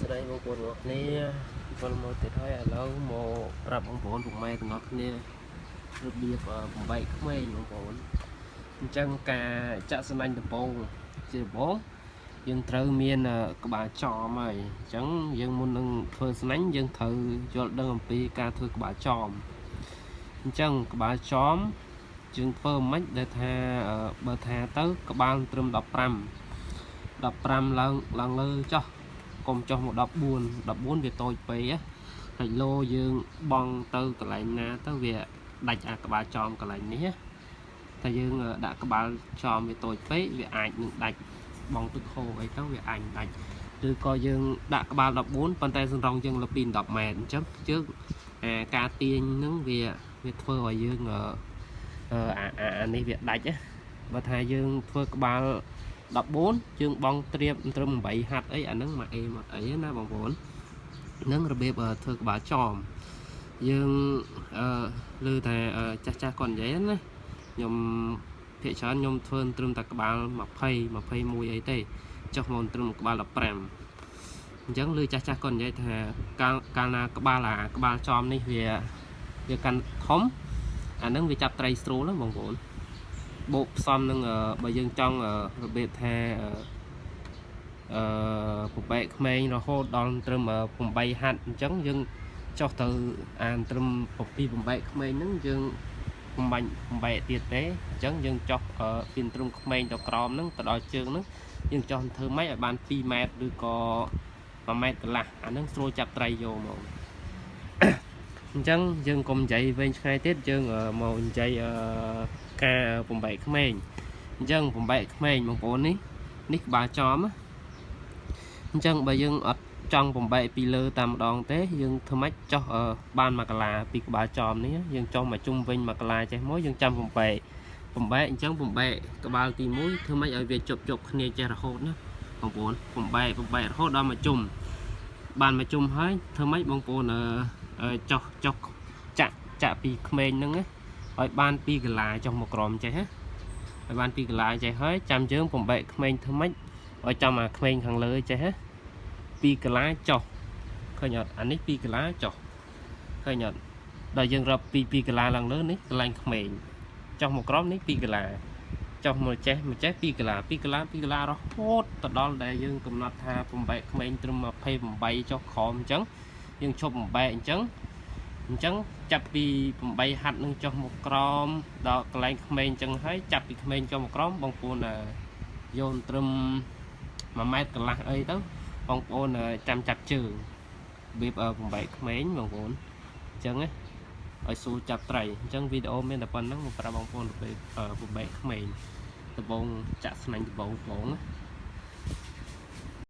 ស្ដីបងប្អូនរបស់គ្នាពលមកទៀតហើយឥឡូវមកប្រាប់បងប្អូនពុកម៉ែទាំងអស់គ្នារបៀបបំបែកក្មេងបងប្អូនអញ្ចឹងការចាក់សំណាញ់ដំបងជាដំបងយើងត្រូវមានក្បាលចំហើយអញ្ចឹងយើងមុននឹងធ្វើសំណាញ់យើងត្រូវយល់ដឹងអំពីការធ្វើក្បាលចំអញ្ចឹងក្បាលចំយើងធ្វើមិនដែលថាបើថាទៅក្បាលត្រឹម15ឡើងលើចុះកុំចុះមក14វាតូចពេកហើយលោយើងបងទៅកន្លែងណាទៅវាដាច់អាក្បាលចំកន្លែងនេះតែយើងដាក់ក្បាលចំវាតូចពេកវាអាចនឹងដាច់បងទឹកហូរអីទៅវាអាចដាច់ឬក៏យើងដាក់ក្បាល14ប៉ុន្តែសម្រងយើងលើពី10ម៉ែត្រអញ្ចឹងយើងការទាញនឹងវាធ្វើឲ្យយើងអានេះវាដាច់បើថាយើងធ្វើក្បាល14យើងបងត្រៀបត្រឹម8ហាត់អីអាហ្នឹងមកអេមកអីណាបងប្អូននឹងរបៀបធ្វើក្បាលចំយើងលើថាចាស់គាត់និយាយណាខ្ញុំភាគច្រើនខ្ញុំធ្វើត្រឹមតែក្បាល20 21អីទេចុះមកត្រឹមក្បាល15អញ្ចឹងលើចាស់គាត់និយាយថាកាលណាក្បាលចំនេះវាកាន់ធំអាហ្នឹងវាចាប់ត្រីស្រួលណាបងប្អូនបូកផ្សំនឹងបើយើងចង់របៀបថាបំបែកក្មេងរហូតដល់ត្រឹម8ហាត់អញ្ចឹងយើងចុះទៅអានត្រឹម7បំបែកក្មេងហ្នឹងយើងបំបែកទៀតទេអញ្ចឹងយើងចុះពីត្រឹមក្មេងទៅក្រោមហ្នឹងទៅដល់ជើងហ្នឹងយើងចុះធ្វើម៉េចឲ្យបាន2ម៉ែត្រឬក៏1ម៉ែត្រកន្លះអាហ្នឹងស្រួលចាប់ត្រីយកមកអញ្ចឹងយើងកុំនិយាយវែងឆ្ងាយទៀតយើងមកនិយាយការបំបែកក្មេងអញ្ចឹងបំបែកក្មេងបងប្អូននេះក្បាលចំអញ្ចឹងបើយើងអត់ចង់បំបែកពីលើតែម្ដងទេយើងធ្វើម៉េចចុះបាន1កាឡាពីក្បាលចំនេះយើងចុះមកជុំវិញ1កាឡាចេះមកយើងចាំបំបែកអញ្ចឹងបំបែកក្បាលទី1ធ្វើម៉េចឲ្យវាជប់គ្នាចេះរហូតណាបងប្អូនបំបែករហូតដល់មកជុំបានមកជុំហើយធ្វើម៉េចបងប្អូនចុះចាក់ពីក្មេងហ្នឹងឲ្យបាន2កាឡាចុះមកក្រោមចេះឲ្យបាន2កាឡាចេះហើយចាំយើងបំបែកក្មេងធ្វើម៉េចឲ្យចាំអាក្មេងខាងលើចេះ2កាឡាចុះឃើញអត់អានេះ2កាឡាចុះឃើញអត់ដល់យើងរាប់ពី2កាឡាឡើងលើនេះកន្លែងក្មេងចុះមកក្រោមនេះ2កាឡាចុះមកចេះ2កាឡារហូតទៅដល់ដែលយើងកំណត់ថាបំបែកក្មេងត្រឹម28ចុះក្រោមអញ្ចឹងយើងឈប់បំបែកអញ្ចឹងចាប់ពី8ហាត់នឹងចុះមកក្រោមដល់កន្លែងក្មេងអញ្ចឹងហើយចាប់ពីក្មេងចុះមកក្រោមបងប្អូនយកត្រឹម1ម៉ែត្រកន្លះអីទៅបងប្អូនចាំចាប់ជើងរបៀបបំបែកក្មេងបងប្អូនអញ្ចឹងឲ្យស្រួលចាប់ត្រីអញ្ចឹងវីដេអូមានតែប៉ុណ្្នឹងមកប្រាប់បងប្អូនរបៀបបំបែកក្មេងដំបងចាក់ស្នាញ់ដំបង